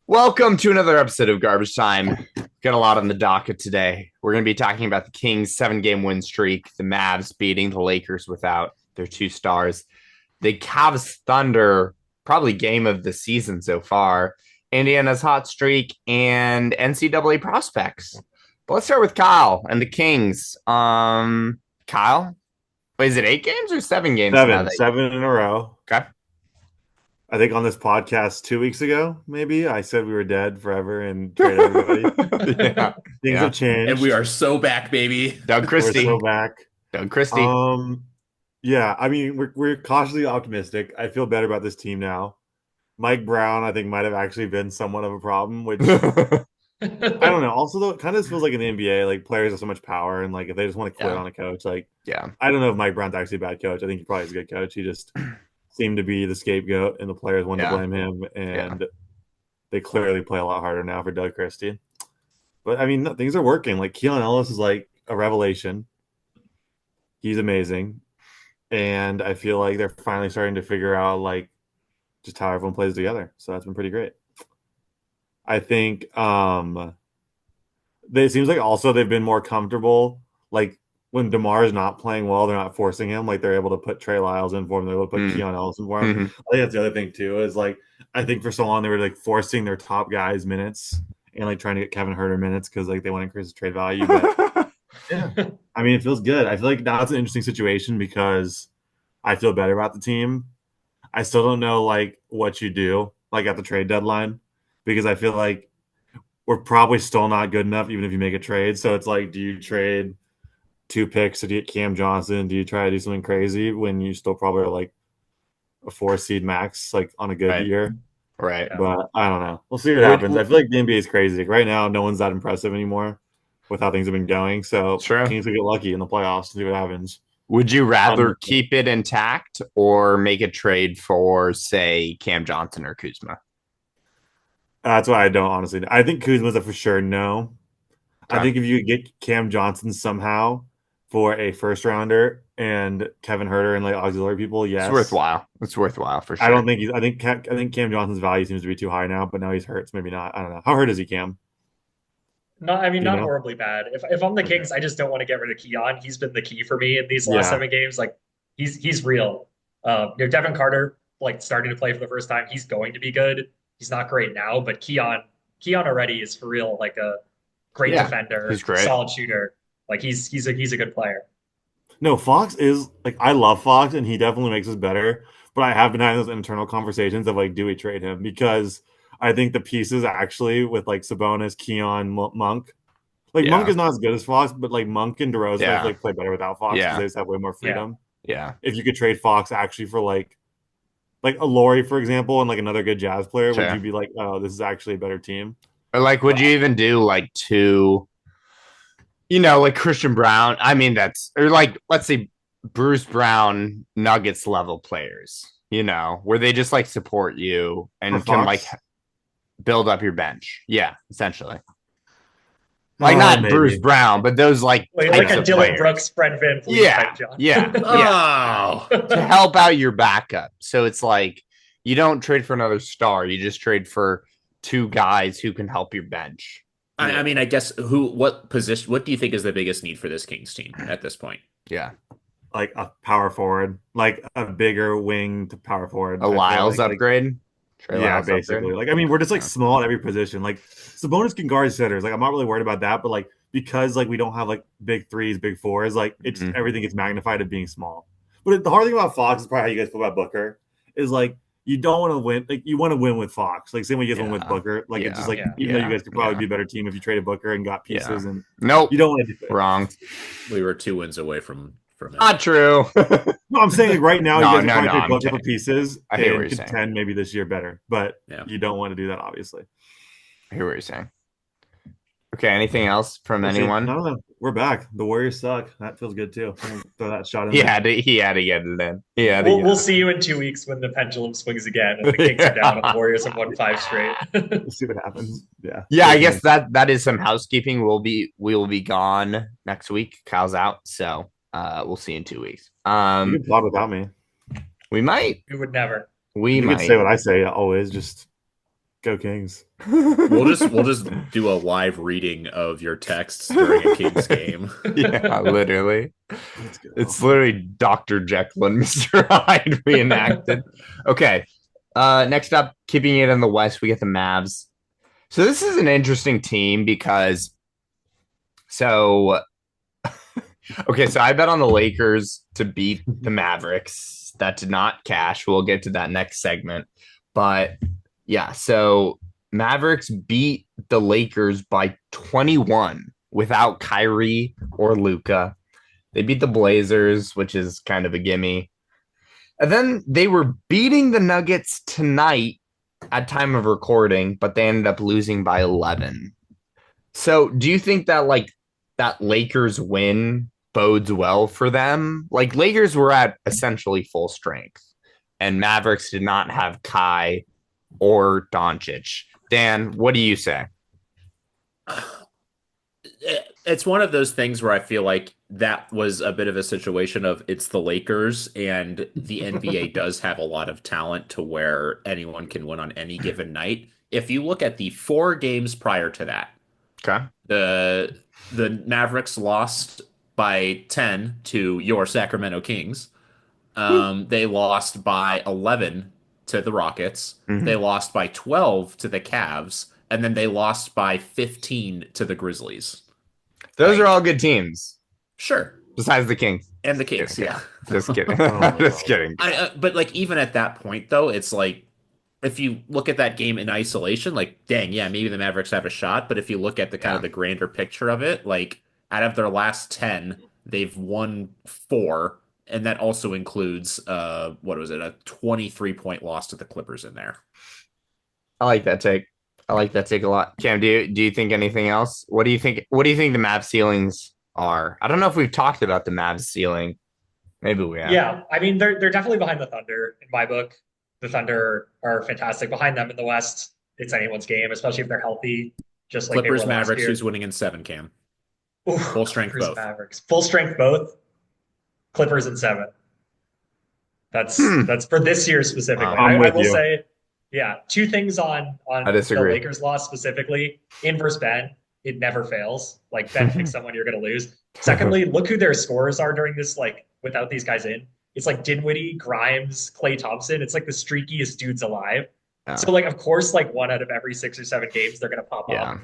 Welcome to another episode of Garbage Time. Got a lot on the docket today. We're going to be talking about the Kings' 7-game win streak, the Mavs beating the Lakers without their two stars, the Cavs Thunder, probably game of the season so far, Indiana's hot streak, and NCAA prospects. But let's start with Kyle and the Kings. Kyle, wait, is it 8 games or 7 games now? Seven in a row. Okay. I think on this podcast 2 weeks ago, maybe I said we were dead forever and traded everybody. Yeah. Things have changed. And we are so back, baby. Doug Christie. We're so back. Doug Christie. Yeah, I mean, we're cautiously optimistic. I feel better about this team now. Mike Brown, I think, might have actually been somewhat of a problem, which I don't know. Also, though, it kind of feels like in the NBA, like players have so much power, and like if they just want to quit on a coach, like I don't know if Mike Brown's actually a bad coach. I think he probably is a good coach. He just seemed to be the scapegoat, and the players wanted to blame him, and they clearly play a lot harder now for Doug Christie. But I mean, things are working. Like Keelan Ellis is like a revelation. He's amazing, and I feel like they're finally starting to figure out like just how everyone plays together. So that's been pretty great. I think it seems like also they've been more comfortable. Like when DeMar is not playing well, they're not forcing him. Like they're able to put Trey Lyles in for him. They're able to put Keon Ellis in for him. I think that's the other thing too. Is like I think for so long they were like forcing their top guys minutes and like trying to get Kevin Huerter minutes because like they want to increase his trade value. But yeah, I mean it feels good. I feel like now it's an interesting situation because I feel better about the team. I still don't know like what you do like at the trade deadline because I feel like we're probably still not good enough even if you make a trade. So it's like, do you trade 2 picks to get Cam Johnson? Do you try to do something crazy when you still probably are like a 4 seed max, like on a good year? Right. But I don't know. We'll see what happens. I feel like the NBA is crazy. Like, right now, no one's that impressive anymore with how things have been going. So Kings will get lucky in the playoffs and see what happens. Would you rather keep it intact or make a trade for, say, Cam Johnson or Kuzma? That's why I don't honestly. I think Kuzma's a for sure no. Okay. I think if you get Cam Johnson somehow for a first rounder and Kevin Huerter and like auxiliary people, yes, it's worthwhile. It's worthwhile for sure. I don't think he's. I think Cam Johnson's value seems to be too high now, but now he's hurt, so maybe not. I don't know. How hurt is he, Cam? No, I mean, not horribly bad. If I'm the Kings, I just don't want to get rid of Keon. He's been the key for me in these last 7 games. Like he's real. Devin Carter like starting to play for the first time. He's going to be good. He's not great now, but Keon already is for real like a great defender, he's great. Solid shooter. Like he's a good player. No, Fox is like I love Fox and he definitely makes us better. But I have been having those internal conversations of like, do we trade him? Because I think the pieces actually with like Sabonis, Keon, Monk. Like Monk is not as good as Fox, but like Monk and DeRozan like play better without Fox because they just have way more freedom. Yeah. If you could trade Fox actually for like a Laurie, for example, and like another good Jazz player, would you be like, oh, this is actually a better team? Or like, would you even do like 2, like Christian Brown? I mean, or like, let's say Bruce Brown Nuggets level players, where they just like support you and can like build up your bench. Yeah, essentially. Like not maybe. Bruce Brown, but those like a Dylan players. Brooks, Fred VanVleet type John. Yeah. To help out your backup. So it's like you don't trade for another star. You just trade for 2 guys who can help your bench. I mean, I guess what do you think is the biggest need for this Kings team at this point? Yeah. Like a power forward, like a bigger wing to power forward. A Lyles upgrade? Yeah, basically. Like, I mean, we're just like small at every position. Like Sabonis can guard sitters. Like, I'm not really worried about that, but like because like we don't have like big 3s, big 4s, like it's everything gets magnified of being small. But the hard thing about Fox is probably how you guys feel about Booker is like you don't want to win. Like you want to win with Fox. Like same way you guys won with Booker. Like it's just like even though you guys could probably be a better team if you traded Booker and got pieces and you don't want to do it. Wrong. We were 2 wins away from it. Not true. No, I'm saying like right now you guys probably trade Booker for pieces I hear and contend maybe this year better. But you don't want to do that obviously. I hear what you're saying. Okay, anything else from anyone? No, we're back. The Warriors suck. That feels good too. Throw that shot in. He had to get it in. We'll see you in 2 weeks when the pendulum swings again and the Kings are down and the Warriors have won 5 straight. We'll see what happens. Yeah. Yeah, I guess that is some housekeeping. We will be gone next week. Kyle's out, so we'll see you in 2 weeks. You can plot without me. We might. We would never. You can say what I say always. Just Go Kings. We'll just do a live reading of your texts during a Kings game. Yeah, literally. It's literally Dr. Jekyll and Mr. Hyde reenacted. Okay. Next up, keeping it in the West, we get the Mavs. So this is an interesting team because okay, so I bet on the Lakers to beat the Mavericks. That did not cash. We'll get to that next segment. But yeah, so Mavericks beat the Lakers by 21 without Kyrie or Luka. They beat the Blazers, which is kind of a gimme. And then they were beating the Nuggets tonight at time of recording, but they ended up losing by 11. So do you think that that Lakers win bodes well for them? Like Lakers were at essentially full strength and Mavericks did not have Kai or Doncic. Dan, what do you say? It's one of those things where I feel like that was a bit of a situation of it's the Lakers and the NBA does have a lot of talent to where anyone can win on any given night. If you look at the 4 games prior to that, okay, the Mavericks lost by 10 to your Sacramento Kings. They lost by 11 to the Rockets. Mm-hmm. They lost by 12 to the Cavs, and then they lost by 15 to the Grizzlies. Those are all good teams. Sure. Besides the Kings. And the Kings, yeah. Just kidding. Just kidding. But like even at that point, though, it's like if you look at that game in isolation, like, dang, yeah, maybe the Mavericks have a shot. But if you look at the kind of the grander picture of it, like out of their last 10, they've won 4. And that also includes, what was it, a 23-point loss to the Clippers in there. I like that take. I like that take a lot. Cam, do you think anything else? What do you think the Mavs ceilings are? I don't know if we've talked about the Mavs ceiling. Maybe we have. Yeah, I mean they're definitely behind the Thunder in my book. The Thunder are fantastic. Behind them in the West, it's anyone's game, especially if they're healthy. Just like Clippers, Mavericks, who's winning in 7, Cam? Oof, full strength Clippers, both. Mavericks, full strength both. Clippers in 7. That's for this year specifically. I will say, yeah, 2 things on the Lakers loss specifically. In versus Ben, it never fails. Like Ben picks someone you're going to lose. Secondly, look who their scorers are during this. Like without these guys in, it's like Dinwiddie, Grimes, Klay Thompson. It's like the streakiest dudes alive. Yeah. So like, of course, like 1 out of every 6 or 7 games, they're going to pop off.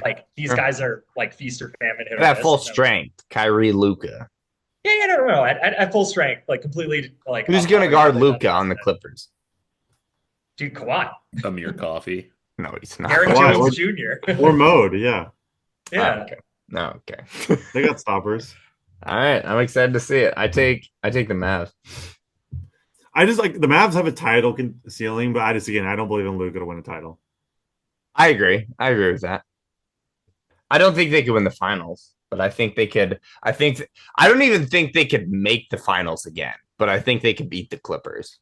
Like these guys are like feast or famine. At full strength, Kyrie, Luka. Yeah, no. At full strength, like completely, like who's going to guard Luka on the Clippers? Dude, Kawhi. Amir Coffee. No, he's not. Aaron Jones Jr. Or Mode, yeah. Yeah. Oh, okay. No, okay. They got stoppers. All right, I'm excited to see it. I take the Mavs. I just like the Mavs have a title ceiling, but I don't believe in Luka to win a title. I agree with that. I don't think they could win the finals, but I think they could. I don't even think they could make the finals again, but I think they could beat the Clippers.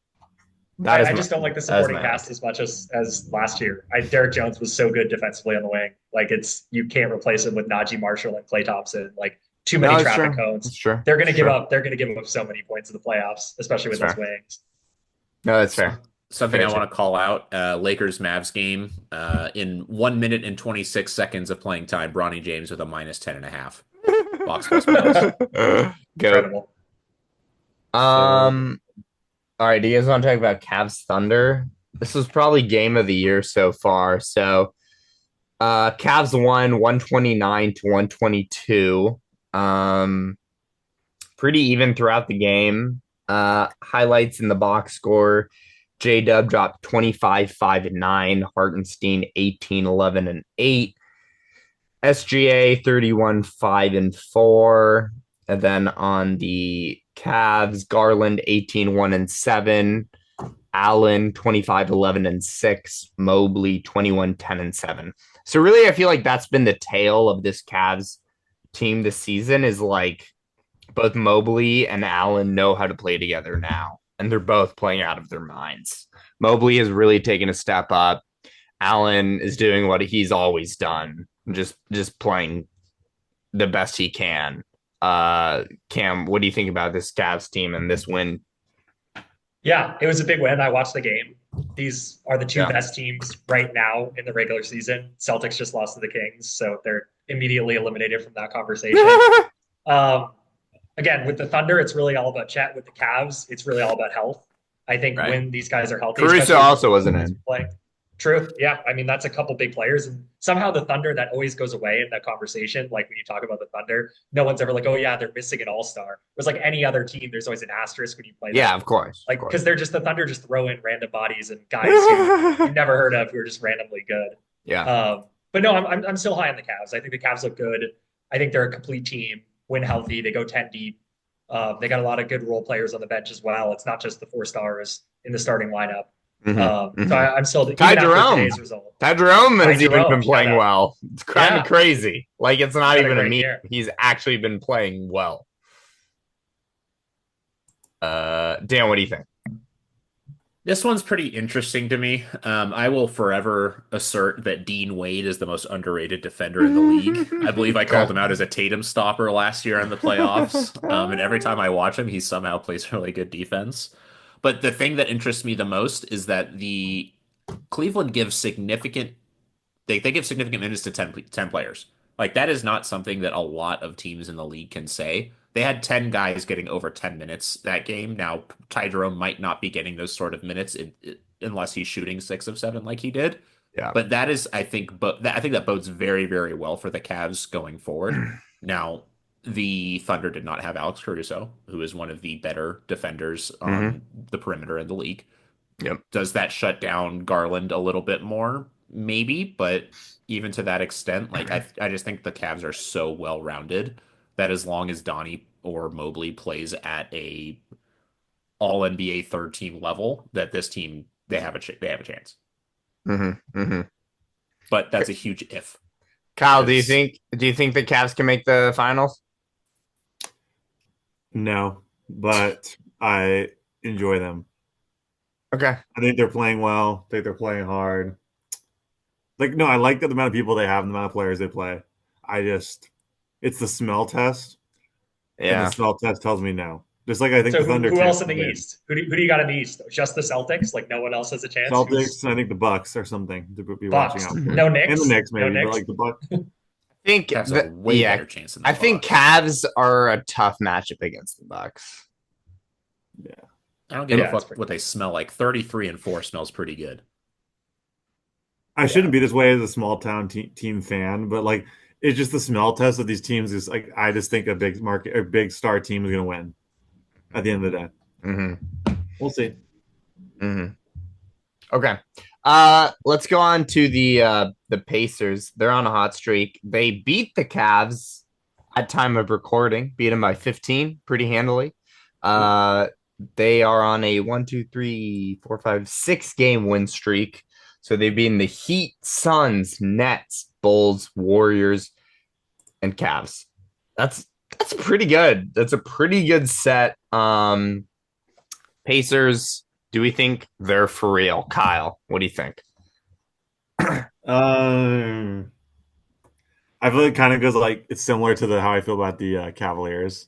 I just don't like the supporting cast as much as last year. Derek Jones was so good defensively on the wing. Like you can't replace him with Najee Marshall and Klay Thompson. Like too many traffic cones. Sure. They're going to give up. They're going to give up so many points in the playoffs, especially with those wings. No, that's fair. Something I want to call out: Lakers Mavs game. In 1 minute and 26 seconds of playing time, Bronny James with a minus 10.5. Box plus minus. Incredible. All right, do you guys want to talk about Cavs Thunder? This was probably game of the year so far. So Cavs won 129 to 122. Pretty even throughout the game. Highlights in the box score. J-Dub dropped 25, 5, and 9. Hartenstein 18, 11, and 8. SGA 31, 5, and 4. And then on the Cavs, Garland 18, 1, and 7. Allen 25, 11, and 6. Mobley 21, 10, and 7. So really, I feel like that's been the tale of this Cavs team this season is like both Mobley and Allen know how to play together now. And they're both playing out of their minds. Mobley has really taken a step up. Allen is doing what he's always done, just playing the best he can. Cam, what do you think about this Cavs team and this win? Yeah, it was a big win. I watched the game. These are the two best teams right now in the regular season. Celtics just lost to the Kings, so they're immediately eliminated from that conversation. Um, Again, with the Thunder, it's really all about chat. With the Cavs, it's really all about health. I think when these guys are healthy, Caruso also wasn't in. Playing. True. Yeah. I mean, that's a couple big players. And somehow the Thunder, that always goes away in that conversation. Like when you talk about the Thunder, no one's ever like, oh, yeah, they're missing an all-star. Whereas like any other team, there's always an asterisk when you play them. Yeah, of course. Like, because they're just the Thunder just throw in random bodies and guys who you've never heard of who are just randomly good. Yeah. But no, I'm still high on the Cavs. I think the Cavs look good. I think they're a complete team. When healthy, they go 10 deep. They got a lot of good role players on the bench as well. It's not just the 4 stars in the starting lineup. So I'm still Ty Jerome. Ty Jerome has even been playing well. It's kind of crazy. Like it's not even a meme. He's actually been playing well. Dan, what do you think? This one's pretty interesting to me. I will forever assert that Dean Wade is the most underrated defender in the league. I believe I called him out as a Tatum stopper last year in the playoffs. And every time I watch him, he somehow plays really good defense. But the thing that interests me the most is that the Cleveland gives significant they give significant minutes to 10 players. Like that is not something that a lot of teams in the league can say. They had 10 guys getting over 10 minutes that game. Now, Ty Jerome might not be getting those sort of minutes unless he's shooting 6 of 7 like he did. Yeah. But that is, I think that bodes very, very well for the Cavs going forward. Now, the Thunder did not have Alex Caruso, who is one of the better defenders on the perimeter in the league. Yep. Does that shut down Garland a little bit more? Maybe, but even to that extent, like I just think the Cavs are so well rounded that as long as Donnie or Mobley plays at a all NBA third team level, that this team they have a chance. But that's a huge if. Kyle, do you think the Cavs can make the finals? No, but I enjoy them. Okay. I think they're playing well. I think they're playing hard. Like, no, I like the amount of people they have and the amount of players they play. It's the smell test. Yeah. And the smell test tells me no. Just like I think the Thunder. Who else in the East? Who do you got in the East? Just the Celtics? Like no one else has a chance? Celtics, and I think the Bucks or something to be watching out for. No Knicks? And the Knicks maybe, no Knicks? but like the Bucks. I think Cavs have a way better chance than the Bucks. think Cavs are a tough matchup against the Bucks. Yeah. I don't give a fuck what they smell like. 33-4 smells pretty good. I shouldn't be this way as a small town team fan, but like it's just the smell test of these teams is like I just think a big star team is going to win at the end of the day. We'll see. Okay. Let's go on to the Pacers. They're on a hot streak. They beat the Cavs at time of recording, beat them by 15 pretty handily. They are on a 6 game win streak. So they've been the Heat, Suns, Nets, Bulls, Warriors, and Cavs. That's pretty good. That's a pretty good set. Pacers, do we think they're for real? Kyle, what do you think? I feel like it kind of goes like it's similar to how I feel about the Cavaliers.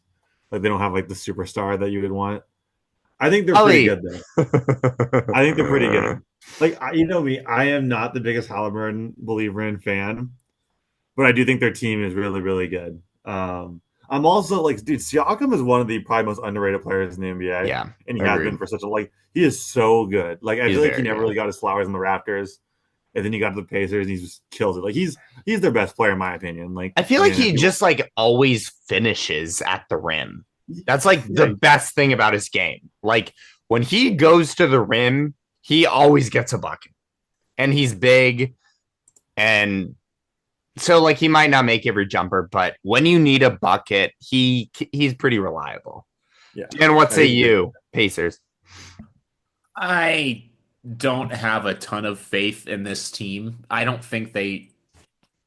Like they don't have like the superstar that you would want. I think they're pretty good though. I think they're pretty good. Like you know me, I am not the biggest Halliburton believer and fan, but I do think their team is really, really good. I'm also like, dude, Siakam is one of the probably most underrated players in the NBA. Yeah, and he has been for such a he is so good. Like I feel like he never really got his flowers in the Raptors, and then he got to the Pacers and he just kills it. Like he's their best player in my opinion. Like I feel like he just like always finishes at the rim. That's like the best thing about his game. Like when he goes to the rim, he always gets a bucket, and he's big, and so like he might not make every jumper, but when you need a bucket, he's pretty reliable. Yeah. And what say you, Pacers? I don't have a ton of faith in this team. I don't think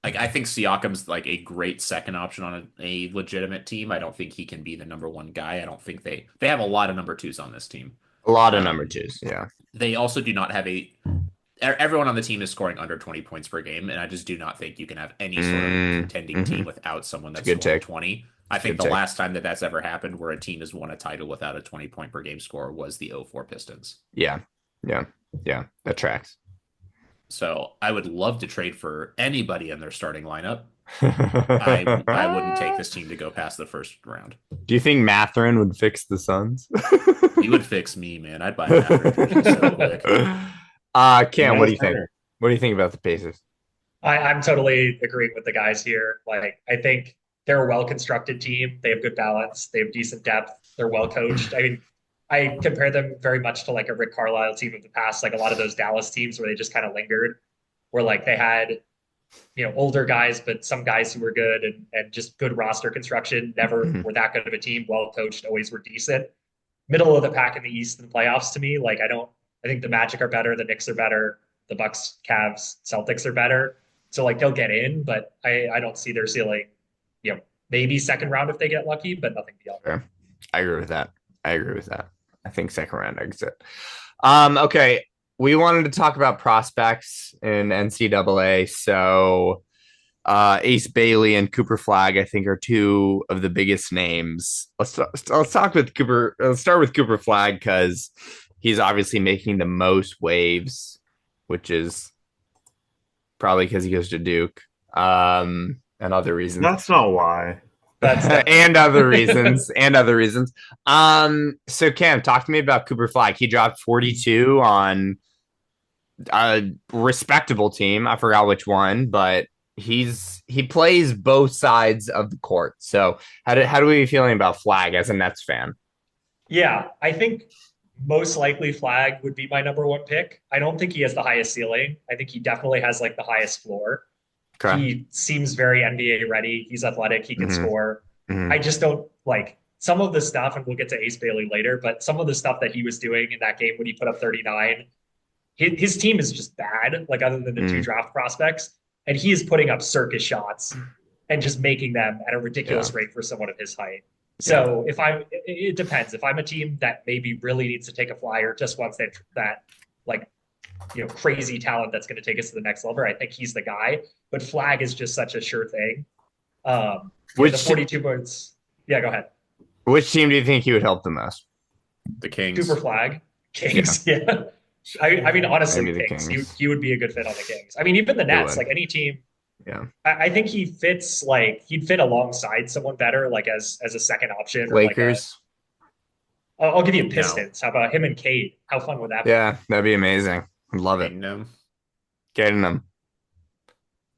I think Siakam's like a great second option on a legitimate team. I don't think he can be the number one guy. I don't think they have a lot of number twos on this team. A lot of number twos, yeah. They also do not have everyone on the team is scoring under 20 points per game, and I just do not think you can have any sort of contending team without someone that's scoring 20. I think the last time that's ever happened where a team has won a title without a 20-point per game score was the 04 Pistons. Yeah. That tracks. So I would love to trade for anybody in their starting lineup. I wouldn't take this team to go past the first round. Do you think Mathurin would fix the Suns? He would fix me, man. I'd buy Mathurin so quick. Cam, what do you think? What do you think about the Pacers? I'm totally agreeing with the guys here. Like, I think they're a well-constructed team. They have good balance. They have decent depth. They're well-coached. I mean, I compare them very much to like a Rick Carlisle team of the past, like a lot of those Dallas teams where they just kind of lingered, where like they had, older guys, but some guys who were good and just good roster construction, never were that good of a team, well-coached, always were decent. Middle of the pack in the East in the playoffs to me. Like, I think the Magic are better. The Knicks are better. The Bucks, Cavs, Celtics are better. So like they'll get in, but I don't see their ceiling, maybe second round if they get lucky, but nothing beyond. Sure. I agree with that. I think second round exit. Okay. We wanted to talk about prospects in NCAA. So Ace Bailey and Cooper Flagg, I think, are two of the biggest names. Let's talk with Cooper. Let's start with Cooper Flagg because he's obviously making the most waves, which is probably because he goes to Duke and other reasons. That's not why. and other reasons. So Cam, talk to me about Cooper Flagg. He dropped 42 on a respectable team. I forgot which one, but he plays both sides of the court. So how do we be feeling about Flagg as a Nets fan? Yeah, I think most likely Flagg would be my number one pick. I don't think he has the highest ceiling. I think he definitely has like the highest floor. Okay. He seems very NBA ready. He's athletic. He can score. I just don't like some of the stuff, and we'll get to Ace Bailey later, but some of the stuff that he was doing in that game when he put up 39, his team is just bad, like other than the two draft prospects. And he is putting up circus shots and just making them at a ridiculous rate for someone of his height. So it depends. If I'm a team that maybe really needs to take a flyer, just wants that like, crazy talent that's going to take us to the next level, I think he's the guy. But Flagg is just such a sure thing. The 42 points. Yeah, go ahead. Which team do you think he would help the most? The Kings. Cooper Flagg. Kings, yeah. I mean, honestly, Kings. He would be a good fit on the Kings. I mean, even the Nets, like any team. Yeah, I think he fits he'd fit alongside someone better, like as a second option. Lakers. I'll give you Pistons. How about him and Cade? How fun would that be? Yeah, that'd be amazing. I'd love it. Getting them.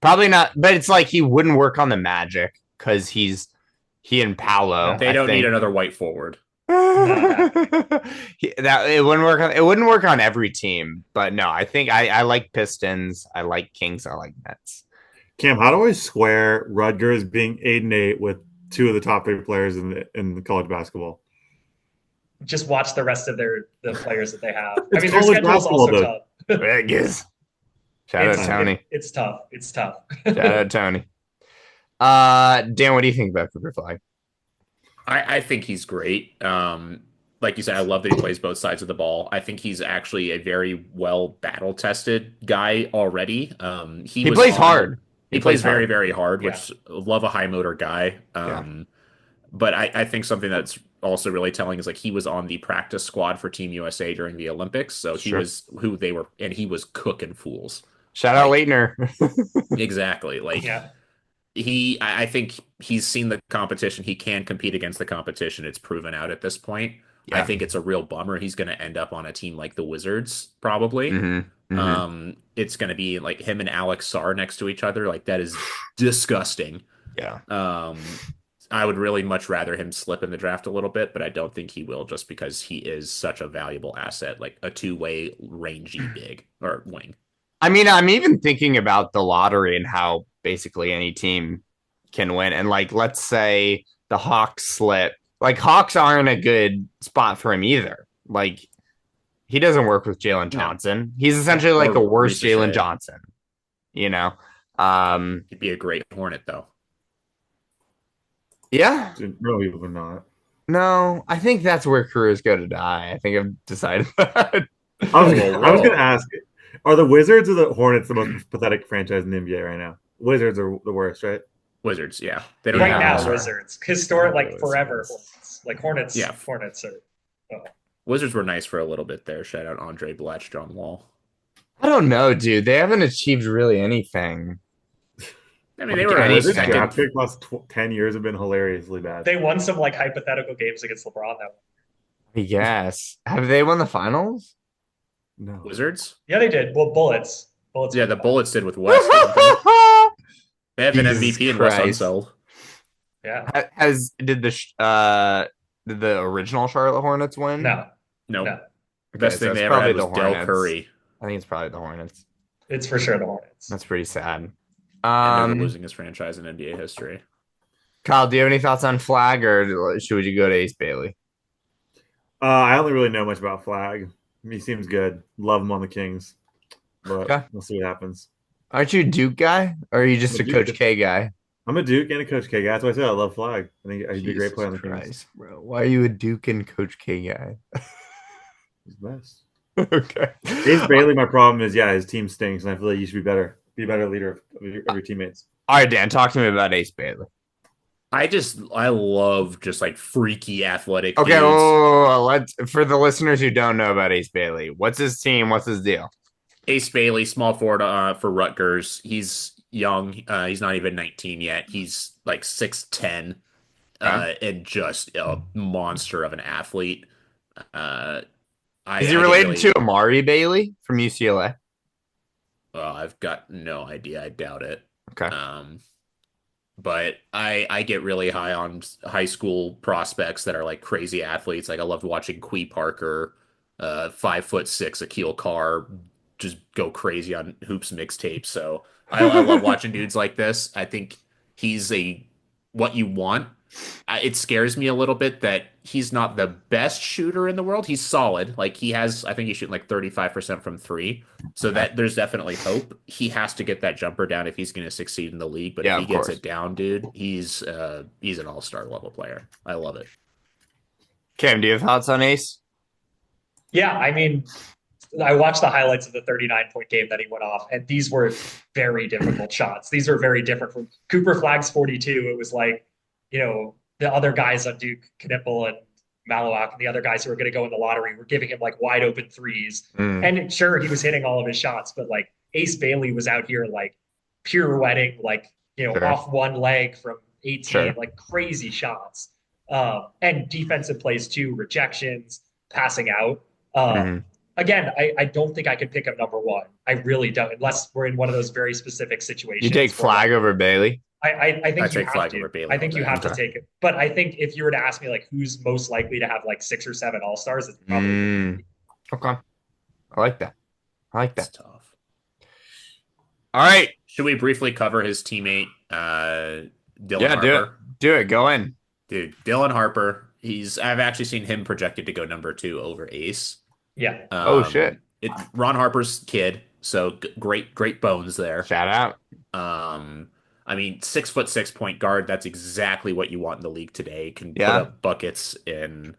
Probably not, but it's like he wouldn't work on the Magic because he and Paolo. They don't need another white forward. It wouldn't work on every team, but no, I think I like Pistons, I like Kings, I like Nets. Cam, how do I square Rutgers being 8-8 with two of the top 3 players in the college basketball? Just watch the rest of the players that they have. I mean, their schedule is also tough. Shout out Tony. It's tough. Shout out Tony. Dan, what do you think about Cooper Flagg? I think he's great. Like you said, I love that he plays both sides of the ball. I think he's actually a very well battle-tested guy already. He plays hard. He plays very, very hard, which love a high motor guy. But I think something that's also really telling is like he was on the practice squad for Team USA during the Olympics. So he was who they were, and he was cooking fools. Shout out Leitner. Exactly. I think he's seen the competition. He can compete against the competition. It's proven out at this point. Yeah. I think it's a real bummer. He's going to end up on a team like the Wizards, probably. It's going to be like him and Alex Sarr next to each other. Like that is disgusting. Yeah. I would really much rather him slip in the draft a little bit, but I don't think he will just because he is such a valuable asset, like a two-way rangy big or wing. I mean, I'm even thinking about the lottery and how basically any team can win. And like, let's say the Hawks slip. Like, Hawks aren't a good spot for him either. Like, he doesn't work with Jalen Johnson. He's essentially like a worse Jalen Johnson. He'd be a great Hornet, though. Yeah. No, he would not. No, I think that's where careers go to die. I think I've decided that. I was going to ask, are the Wizards or the Hornets the most pathetic franchise in the NBA right now? Wizards are the worst, right? Wizards, yeah. They don't Right have now, an all-star. Wizards. Historic, like forever. Wizards. Hornets. Like Hornets. Yeah. Hornets are. Wizards were nice for a little bit there. Shout out Andre Blatch, John Wall. I don't know, dude. They haven't achieved really anything. I mean, they Like were any Wizards second. draft pick last 10 years have been hilariously bad. They won some like hypothetical games against LeBron that one. Yes. Have they won the finals? No. Wizards? Yeah, they did. Well, Bullets. Bullets. Yeah, won the that. Bullets did with West. didn't they? They have an Jesus MVP in Wes Christ. Unseld. Yeah. Did the original Charlotte Hornets win? No. No. No. The best so thing it's they ever probably had was the Del Hornets. Curry. I think it's probably the Hornets. It's for sure the Hornets. That's pretty sad. And never losing his franchise in NBA history. Kyle, do you have any thoughts on Flagg, or should you go to Ace Bailey? I only really know much about Flagg. He seems good. Love him on the Kings. But Okay. we'll see what happens. Aren't you a Duke guy, or are you just a I'm a Coach Duke. K guy? I'm a Duke and a Coach K guy. That's why I said I love Flagg. I think he'd be a great player on the Kings. Christ, bro. Why are you a Duke and Coach K guy? He's the best. Okay. Ace Bailey, my problem is, his team stinks, and I feel like you should be better. Be a better leader of your teammates. All right, Dan, talk to me about Ace Bailey. I love just like freaky athletic Okay, dudes. let's for the listeners who don't know about Ace Bailey, what's his team? What's his deal? Ace Bailey, small forward for Rutgers. He's young. He's not even 19 yet. He's like 6'10", and just a monster of an athlete. Is he related to Amari Bailey from UCLA? I've got no idea. I doubt it. Okay. But I get really high on high school prospects that are like crazy athletes. Like I loved watching Quee Parker, 5'6" Akil Carr, just go crazy on hoops mixtape. So I love watching dudes like this. I think he's what you want. It scares me a little bit that he's not the best shooter in the world. He's solid. Like I think he's shooting like 35% from three. So that there's definitely hope. He has to get that jumper down if he's going to succeed in the league. But if he gets it down, dude, he's an all-star level player. I love it. Cam, do you have thoughts on Ace? Yeah, I mean, I watched the highlights of the 39-point game that he went off, and these were very difficult shots. These were very different from Cooper Flagg's 42. It was like, the other guys on Duke, Knipple and Malawak, and the other guys who were going to go in the lottery were giving him like wide open threes. And sure, he was hitting all of his shots, but like Ace Bailey was out here like pirouetting, like, off one leg from 18, like crazy shots. And defensive plays too, rejections, passing out. Again, I don't think I could pick him number one. I really don't, unless we're in one of those very specific situations. You take Flagg over Bailey? I think you have to. Bailey I think you have to take it. But I think if you were to ask me like who's most likely to have like 6 or 7 all-stars, it's probably okay. I like that. That's tough. All right. Should we briefly cover his teammate, Dylan Harper? Yeah, do it. Go in. Dude, Dylan Harper. I've actually seen him projected to go number 2 over Ace. Yeah. Oh shit. Ron Harper's kid, so great bones there. Shout out. I mean, 6'6" point guard. That's exactly what you want in the league today. Can put up buckets in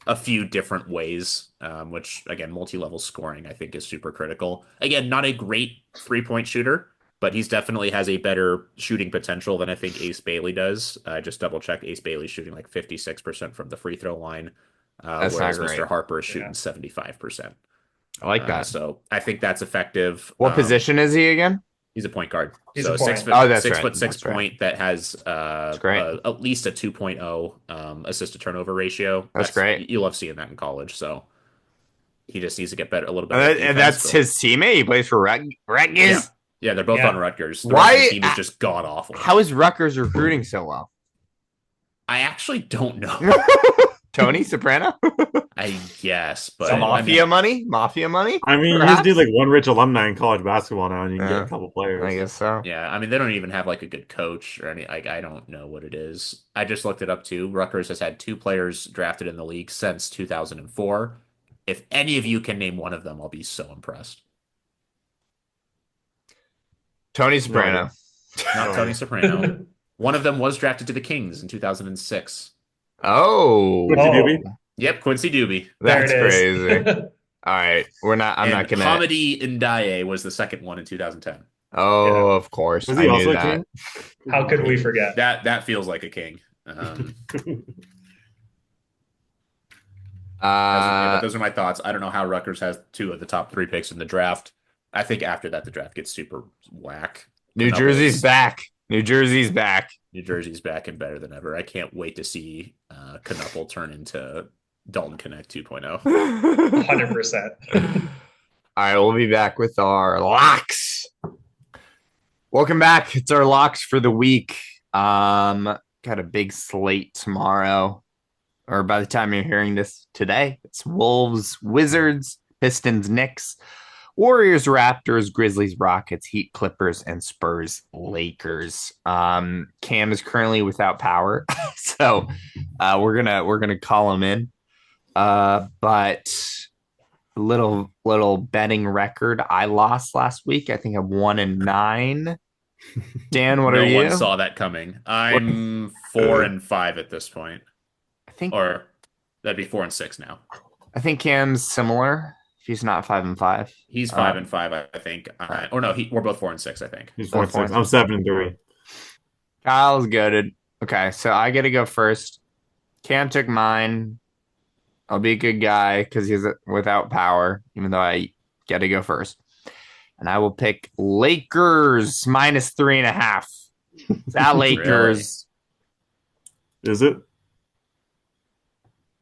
a few different ways, which again, multi-level scoring I think is super critical. Again, not a great 3-point shooter, but he's definitely has a better shooting potential than I think Ace Bailey does. I just double checked. Ace Bailey's shooting like 56% from the free throw line, whereas Mr. Harper is shooting 75%. I like that. So I think that's effective. What position is he again? He's a point guard. He's so a point. 6'6" point that has at least a 2.0 assist to turnover ratio. That's great. You love seeing that in college. So he just needs to get better a little bit. And that's his teammate. He plays for Rutgers. Yeah, they're both on Rutgers. The Rutgers team is just god awful. How is Rutgers recruiting so well? I actually don't know. Tony Soprano? I guess, but so mafia money? I mean, you just need like one rich alumni in college basketball now, and you can get a couple players. I guess so. Yeah, I mean, they don't even have like a good coach or any. Like, I don't know what it is. I just looked it up too. Rutgers has had 2 players drafted in the league since 2004. If any of you can name one of them, I'll be so impressed. Tony Soprano. Not Tony Soprano. One of them was drafted to the Kings in 2006. Oh. Quincy Doobie? Yep, Quincy Doobie. That's crazy. All right. I'm not going to. Hamidi Ndiaye was the second one in 2010. Oh, of course. Was I he knew also a that. king? How could we forget? That feels like a king. But those are my thoughts. I don't know how Rutgers has 2 of the top 3 picks in the draft. I think after that, the draft gets super whack. New Jersey's back. New Jersey's back. New Jersey's back and better than ever. I can't wait to see Knuckle turn into Dalton Connect 2.0. 100%. All right, we'll be back with our locks. Welcome back. It's our locks for the week. Got a big slate tomorrow, or by the time you're hearing this today. It's Wolves, Wizards, Pistons, Knicks, Warriors, Raptors, Grizzlies, Rockets, Heat, Clippers, and Spurs, Lakers. Cam is currently without power, so we're gonna call him in. But little betting record. I lost last week. I think I'm 1-9. Dan, what are you? No one saw that coming. I'm 4-5 at this point. I think, or that'd be 4-6 now. I think Cam's similar. If he's not 5-5, he's 5-5. I think. Or no, we're both 4-6. I think he's 4-6. I'm 7-3. Kyle's goated. Okay, so I get to go first. Cam took mine. I'll be a good guy because he's without power, even though I get to go first. And I will pick Lakers -3.5. That Lakers. Really? Is it?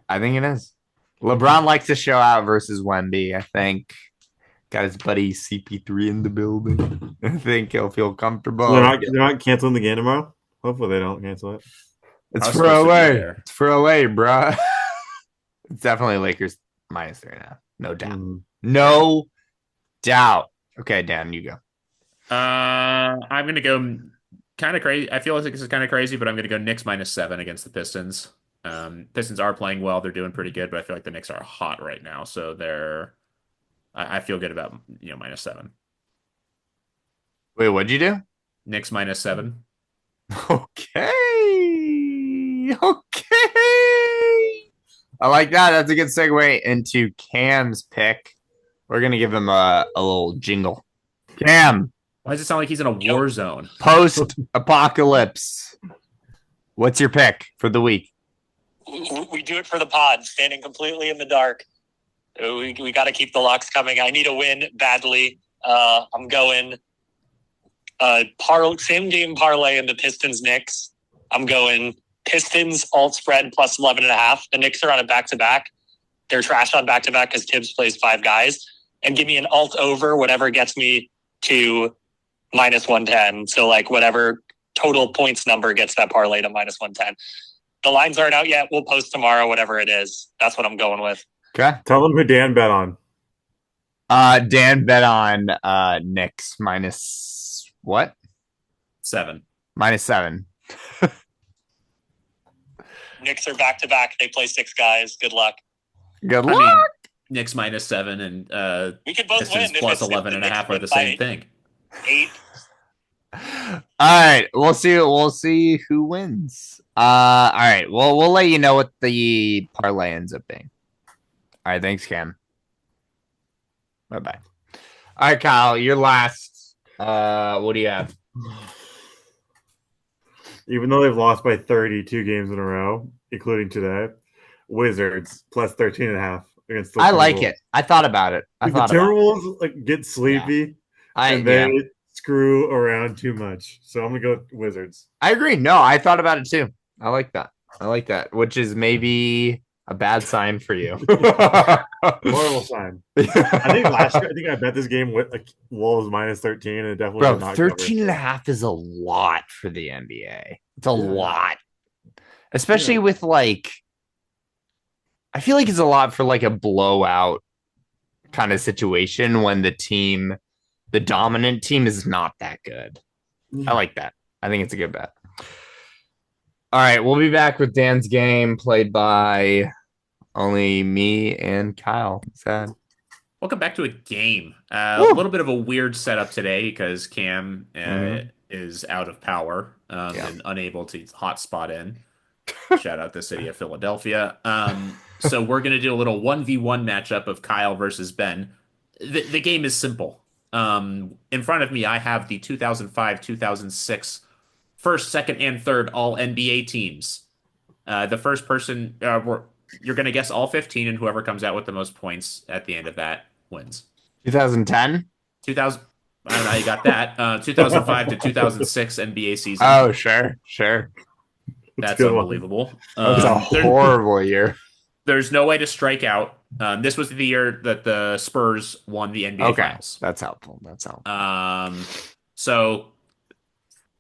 I think it is. LeBron likes to show out versus Wemby, I think. Got his buddy CP3 in the building. I think he'll feel comfortable. They're not canceling the game tomorrow? Hopefully they don't cancel it. It's for away. It's for away, bro. It's definitely Lakers -3.5. No doubt. No doubt. Okay, Dan, you go. I'm going to go kind of crazy. I feel like this is kind of crazy, but I'm going to go Knicks -7 against the Pistons. Pistons are playing well. They're doing pretty good, but I feel like the Knicks are hot right now. So I feel good about, -7. Wait, what'd you do? Knicks -7. Okay. I like that. That's a good segue into Cam's pick. We're going to give him a little jingle. Cam. Why does it sound like he's in a war zone? Post-apocalypse. What's your pick for the week? We do it for the pod, standing completely in the dark. We got to keep the locks coming. I need a win badly. I'm going same game parlay in the Pistons Knicks. I'm going Pistons alt spread plus 11.5. The Knicks are on a back-to-back. They're trash on back-to-back because Tibbs plays 5 guys. And give me an alt over, whatever gets me to -110. So like whatever total points number gets that parlay to -110. The lines aren't out yet. We'll post tomorrow, whatever it is. That's what I'm going with. Okay. Tell them who Dan bet on. Dan bet on Knicks what? 7. -7. Knicks are back-to-back. They play 6 guys. Good luck. Good luck. Knicks -7 and we could both Pistons win. plus 11.5 are the same thing. 8. All right, we'll see who wins. All right, well, we'll let you know what the parlay ends up being. All right, thanks, Cam. Bye. All right, Kyle, you're last. What do you have? Even though they've lost by 32 games in a row, including today, Wizards plus 13.5 against the Timberwolves. I like it. I thought about it. The Timberwolves get sleepy and they screw around too much. So I'm gonna go Wizards. I agree. No, I thought about it too. I like that. Which is maybe a bad sign for you. Horrible sign. I think last year, I bet this game with Wolves -13, and it definitely did not 13.5 is a lot for the NBA. It's a lot, especially with I feel like it's a lot for like a blowout kind of situation when the dominant team is not that good. I like that. I think it's a good bet. All right, we'll be back with Dan's game played by only me and Kyle. Sad. Welcome back to a game. A little bit of a weird setup today because Cam is out of power and unable to hotspot in. Shout out the city of Philadelphia. So we're going to do a little 1v1 matchup of Kyle versus Ben. The game is simple. In front of me, I have the 2005-2006 first, second, and third All NBA teams. The first person, you're going to guess all 15, and whoever comes out with the most points at the end of that wins. 2010? 2000. I don't know how you got that. 2005 to 2006 NBA season. Oh, sure. That's unbelievable. That was a horrible year. There's no way to strike out. This was the year that the Spurs won the NBA Finals. That's helpful. So,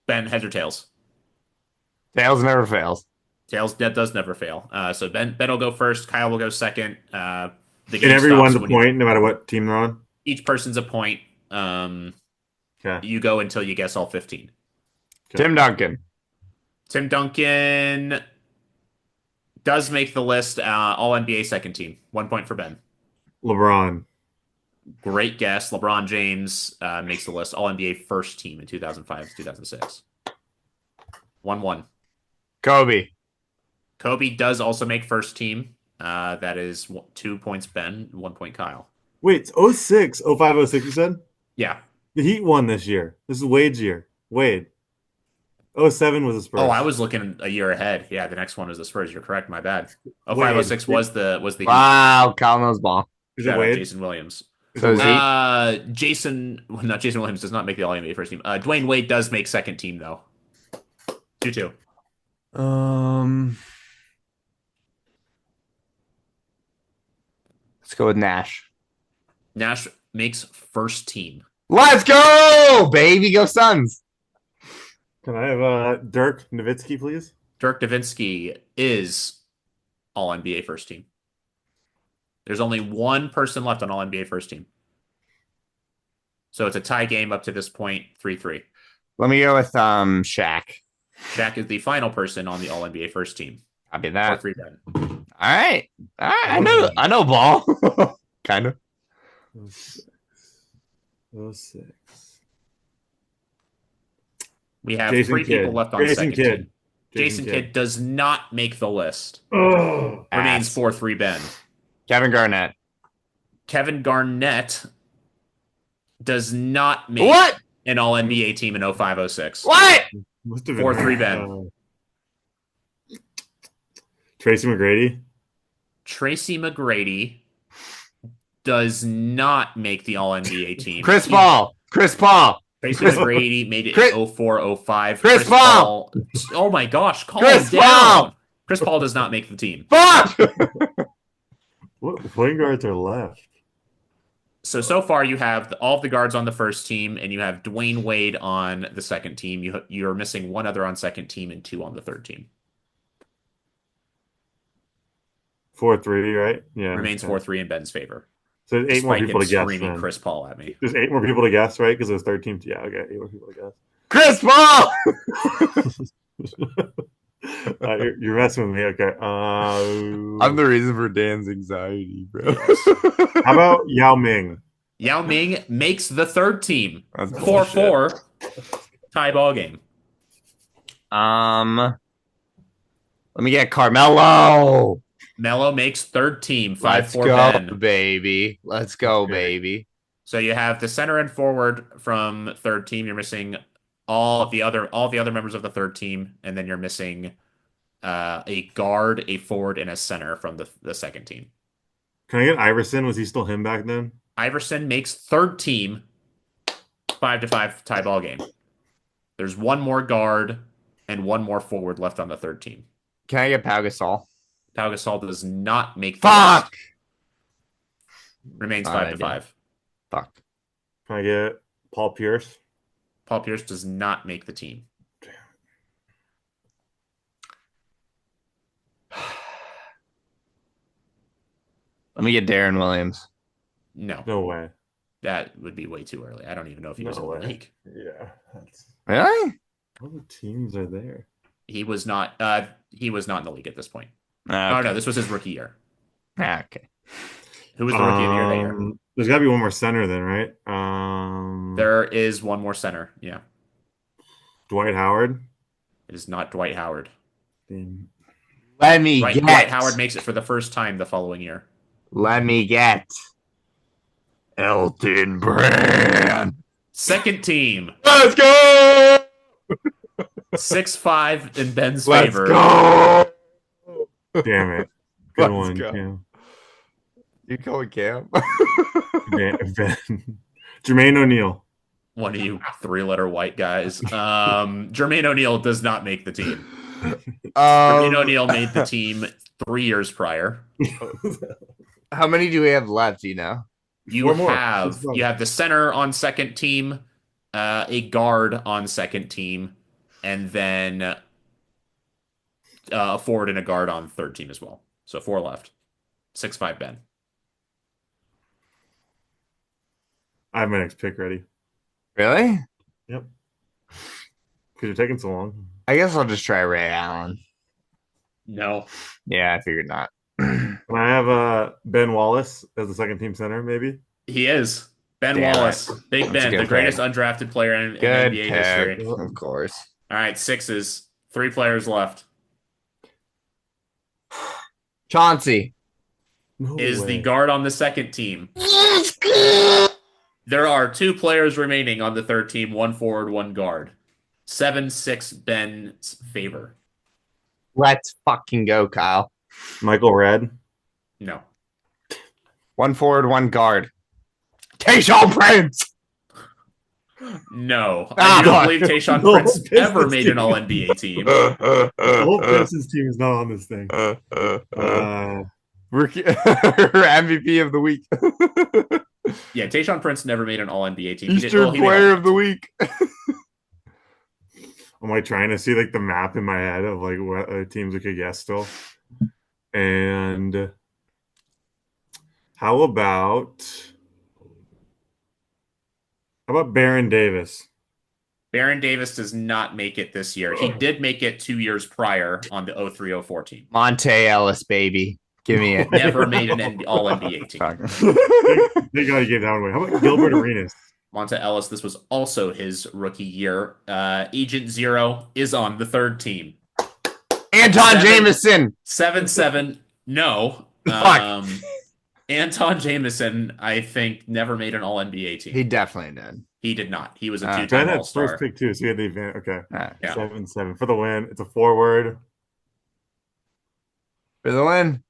Ben, heads or tails? Tails never fails. Tails does never fail. So Ben will go first. Kyle will go second. The game and everyone's a point, no matter what team they're on. Each person's a point. Okay. You go until you guess all 15. Okay. Tim Duncan does make the list. All NBA second team. 1 point for Ben. LeBron. Great guess. LeBron James makes the list. All NBA first team in 2005-2006. 1-1. Kobe does also make first team. That is 2 points Ben, 1 point Kyle. Wait, 06, 05, 06 you said? Yeah. The Heat won this year. This is Wade's year. Wade. 07 was the Spurs. Oh, I was looking a year ahead. Yeah, the next one is the Spurs. You're correct. My bad. 05, 06 was the Heat. Wow, Kyle knows ball. Is it Wade? Jason Williams. So Jason Williams does not make the All NBA first team. Dwayne Wade does make second team though. 2-2. Let's go with Nash. Nash makes first team. Let's go, baby. Go Suns. Can I have Dirk Nowitzki, please? Dirk Nowitzki is All NBA first team. There's only one person left on All NBA first team. So it's a tie game up to this point, 3-3. Let me go with Shaq. Shaq is the final person on the All NBA first team. Copy that. 4-3 Ben. All right. I know ball. Kind of. 06. We have Jason three Kidd. people left on the Jason second Kidd. team. Jason Kidd does not make the list. Oh, Remains 4-3 Ben. Kevin Garnett. Kevin Garnett does not make an All NBA team in 05-06. What? 4-3 Ben. Tracy McGrady. Tracy McGrady does not make the All NBA team. Chris Paul. Tracy McGrady made it in 04-05. Chris Paul. Oh my gosh, calm Chris down. Paul. Chris Paul does not make the team. Fuck! What point guards are left? So far you have all of the guards on the first team, and you have Dwayne Wade on the second team. You're missing one other on second team and two on the third team. 4-3, right? Yeah. Remains 4-3 in Ben's favor. So there's 8 more people to guess. Screaming Chris Paul at me. There's 8 more people to guess, right? Because there's 13. Yeah, okay. 8 more people to guess. Chris Paul! You're messing with me. Okay. I'm the reason for Dan's anxiety, bro. How about Yao Ming? Yao Ming makes the third team. That's 4-4. Tie ball game. Let me get Carmelo. Melo makes third team. 5-4 Let's go, Ben. baby. Let's go, baby. So you have the center and forward from third team. You're missing all the other members of the third team, and then you're missing a guard, a forward, and a center from the second team. Can I get Iverson? Was he still him back then? Iverson makes third team. 5-5 tie ball game. There's one more guard and one more forward left on the third team. Can I get Pau Gasol? Pau Gasol does not make the Fuck! list. Remains 5-5. Fuck. Can I get Paul Pierce? Paul Pierce does not make the team. Let me get Darren Williams. No. No way. That would be way too early. I don't even know if he was in the league. Yeah. Really? All the teams are there. He was not in the league at this point. Okay. Oh no, this was his rookie year. Okay. Who was the rookie of the year that year? There's got to be one more center then, right? There is one more center. Yeah. Dwight Howard. It is not Dwight Howard. Let me get. Dwight Howard makes it for the first time the following year. Let me get. Elton Brand. Second team. Let's go. 6-5 in Ben's Let's favor. go. Damn it. Good Let's one, go. Cam. You going Cam? Ben. Jermaine O'Neal. One of you 3-letter white guys. Jermaine O'Neal does not make the team. Jermaine O'Neal made the team 3 years prior. How many do we have left? You know, You have the center on second team, a guard on second team, and then a forward and a guard on third team as well. So 4 left. 6-5 Ben. I have my next pick ready. really? Yep. Because you're taking so long. I guess I'll just try Ray Allen. No. Yeah, I figured not. Can I have Ben Wallace as the second team center, maybe? He is. Ben Damn Wallace. it. Big That's a Ben, good the greatest pick. undrafted player in Good NBA pick, history. of course. All right, 6s. 3 players left. Chauncey. No Is way. the guard on the second team. There are 2 players remaining on the third team, 1 forward, 1 guard. 7-6 Ben's favor. Let's fucking go, Kyle. Michael Redd. No. 1 forward, 1 guard. Tayshaun Prince. No. Ah, I don't fuck. believe Tayshaun No, Prince Pistons ever made an team. All-NBA team. The whole Pistons team is not on this thing. Rookie MVP of the week. Yeah, Tayshaun Prince never made an All-NBA team. He did- Eastern well, he made Player all- of the Week. I'm like trying to see like the map in my head of like what other teams we could guess still. And how about Baron Davis? Baron Davis does not make it this year. He did make it 2 years prior on the 03-04 team. Monte Ellis, baby. Give me it. Never made an All-NBA team. Fuck. They gotta get that one away. How about Gilbert Arenas? Monta Ellis, this was also his rookie year. Agent Zero is on the third team. Anton Jameson. 7-7, no. Fuck. Anton Jameson, I think, never made an All-NBA team. He definitely did. He did not. He was a Ben two-time Ben had All-Star. first pick too, so he had the advantage. Okay. Alright. Yeah. 7-7 for the win. It's a forward. For the win.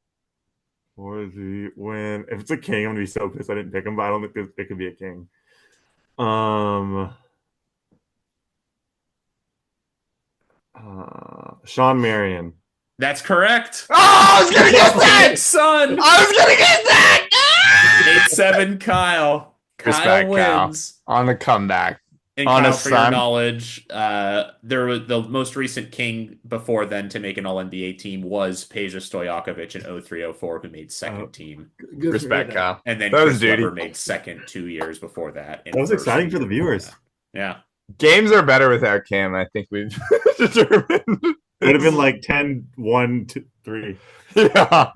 For the win. If it's a king, I'm gonna be so pissed I didn't pick him, but I don't think it could be a king. Sean Marion. That's correct. Oh, I was gonna get that. Son. I was gonna get that. 8-7, Kyle. Respect, Kyle. Wins. On the comeback. And On Kyle, his for your son. knowledge, there was the most recent king before then to make an All-NBA team was Peja Stojakovic in 03-04, who made second team. Respect, Kyle. And then That was Chris Webber duty. made second 2 years before that. That was exciting for the viewers. Yeah. Games are better without Cam, I think we've determined. It would have been like 10, 1, 2, 3. Yeah.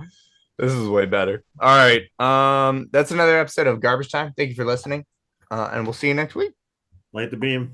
This is way better. All right. That's another episode of Garbage Time. Thank you for listening. And we'll see you next week. Light the beam.